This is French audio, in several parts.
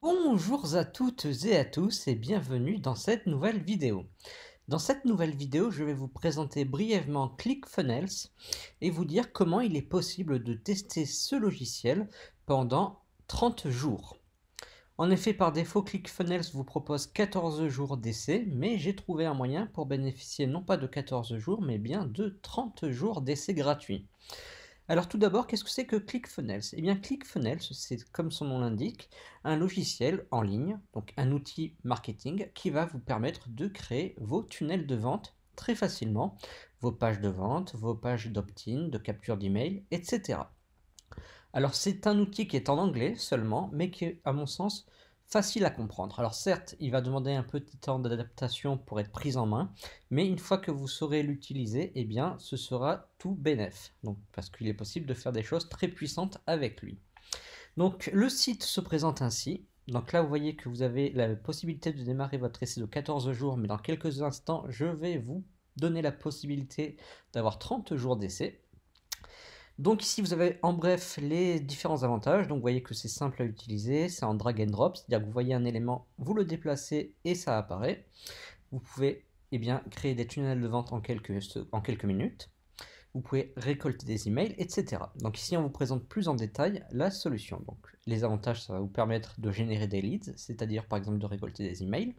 Bonjour à toutes et à tous et bienvenue dans cette nouvelle vidéo. Dans cette nouvelle vidéo, je vais vous présenter brièvement ClickFunnels et vous dire comment il est possible de tester ce logiciel pendant 30 jours. En effet, par défaut, ClickFunnels vous propose 14 jours d'essai, mais j'ai trouvé un moyen pour bénéficier non pas de 14 jours, mais bien de 30 jours d'essai gratuit. Alors tout d'abord, qu'est-ce que c'est que ClickFunnels? Eh bien ClickFunnels, c'est comme son nom l'indique, un logiciel en ligne, donc un outil marketing qui va vous permettre de créer vos tunnels de vente très facilement, vos pages de vente, vos pages d'opt-in, de capture d'email, etc. Alors c'est un outil qui est en anglais seulement, mais qui est à mon sens facile à comprendre. Alors certes, il va demander un petit temps d'adaptation pour être pris en main, mais une fois que vous saurez l'utiliser, eh bien ce sera tout bénef. Donc parce qu'il est possible de faire des choses très puissantes avec lui. Donc le site se présente ainsi. Donc là, vous voyez que vous avez la possibilité de démarrer votre essai de 14 jours, mais dans quelques instants, je vais vous donner la possibilité d'avoir 30 jours d'essai. Donc ici, vous avez en bref les différents avantages. Donc vous voyez que c'est simple à utiliser, c'est en drag and drop, c'est-à-dire que vous voyez un élément, vous le déplacez et ça apparaît. Vous pouvez créer des tunnels de vente en quelques minutes. Vous pouvez récolter des emails, etc. Donc ici, on vous présente plus en détail la solution. Donc les avantages, ça va vous permettre de générer des leads, c'est-à-dire par exemple de récolter des emails,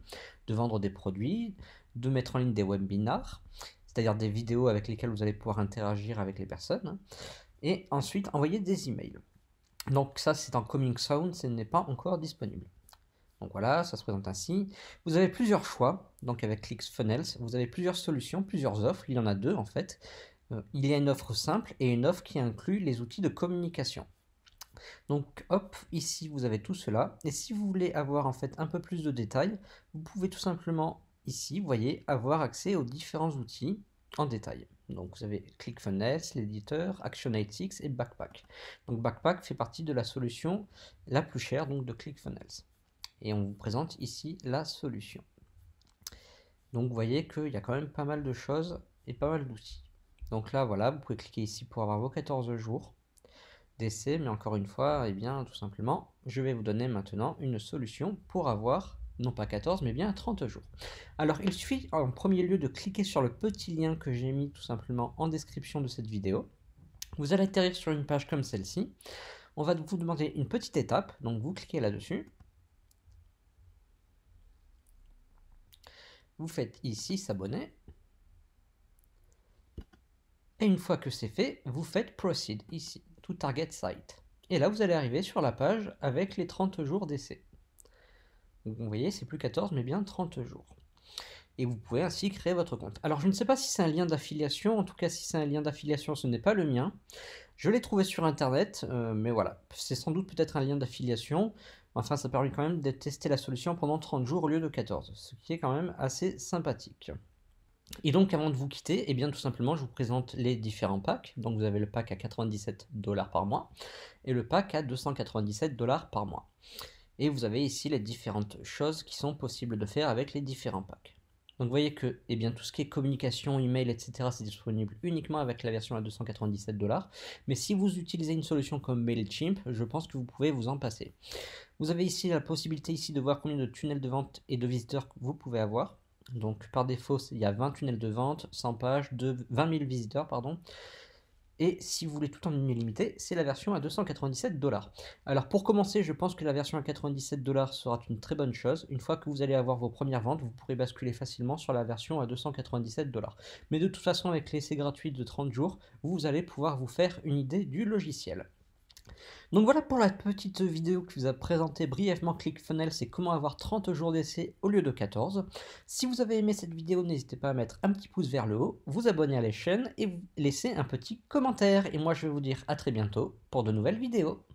de vendre des produits, de mettre en ligne des webinars, c'est-à-dire des vidéos avec lesquelles vous allez pouvoir interagir avec les personnes et ensuite envoyer des emails. Donc ça c'est en coming soon, ce n'est pas encore disponible. Donc voilà, ça se présente ainsi. Vous avez plusieurs choix, donc avec ClickFunnels, vous avez plusieurs solutions, plusieurs offres, il y en a deux en fait. Il y a une offre simple et une offre qui inclut les outils de communication. Donc hop, ici vous avez tout cela, et si vous voulez avoir en fait un peu plus de détails, vous pouvez tout simplement ici, vous voyez, avoir accès aux différents outils en détail. Donc vous avez ClickFunnels, l'éditeur, Actionatics et Backpack. Donc Backpack fait partie de la solution la plus chère donc de ClickFunnels. Et on vous présente ici la solution. Donc vous voyez qu'il y a quand même pas mal de choses et pas mal d'outils. Donc là voilà, vous pouvez cliquer ici pour avoir vos 14 jours d'essai, mais encore une fois, eh bien tout simplement, je vais vous donner maintenant une solution pour avoir non pas 14 mais bien 30 jours. Alors il suffit en premier lieu de cliquer sur le petit lien que j'ai mis tout simplement en description de cette vidéo. Vous allez atterrir sur une page comme celle-ci. On va vous demander une petite étape, donc vous cliquez là-dessus. Vous faites ici s'abonner. Et une fois que c'est fait, vous faites Proceed ici, to Target Site. Et là, vous allez arriver sur la page avec les 30 jours d'essai. Donc vous voyez, c'est plus 14, mais bien 30 jours. Et vous pouvez ainsi créer votre compte. Alors je ne sais pas si c'est un lien d'affiliation, en tout cas si c'est un lien d'affiliation, ce n'est pas le mien. Je l'ai trouvé sur internet, mais voilà, c'est sans doute peut-être un lien d'affiliation. Enfin, ça permet quand même de tester la solution pendant 30 jours au lieu de 14, ce qui est quand même assez sympathique. Et donc avant de vous quitter, eh bien tout simplement je vous présente les différents packs. Donc vous avez le pack à 97 $ par mois et le pack à 297 $ par mois. Et vous avez ici les différentes choses qui sont possibles de faire avec les différents packs. Donc vous voyez que eh bien, tout ce qui est communication, email, etc. c'est disponible uniquement avec la version à 297 $. Mais si vous utilisez une solution comme MailChimp, je pense que vous pouvez vous en passer. Vous avez ici la possibilité ici de voir combien de tunnels de vente et de visiteurs vous pouvez avoir. Donc par défaut, il y a 20 tunnels de vente, 100 pages, 20 000 visiteurs, pardon. Et si vous voulez tout en ligne illimitée, c'est la version à 297 $. Alors pour commencer, je pense que la version à 97 $ sera une très bonne chose. Une fois que vous allez avoir vos premières ventes, vous pourrez basculer facilement sur la version à 297 $. Mais de toute façon, avec l'essai gratuit de 30 jours, vous allez pouvoir vous faire une idée du logiciel. Donc voilà pour la petite vidéo qui vous a présenté brièvement ClickFunnels et comment avoir 30 jours d'essai au lieu de 14. Si vous avez aimé cette vidéo, n'hésitez pas à mettre un petit pouce vers le haut, vous abonner à la chaîne et vous laisser un petit commentaire. Et moi je vais vous dire à très bientôt pour de nouvelles vidéos.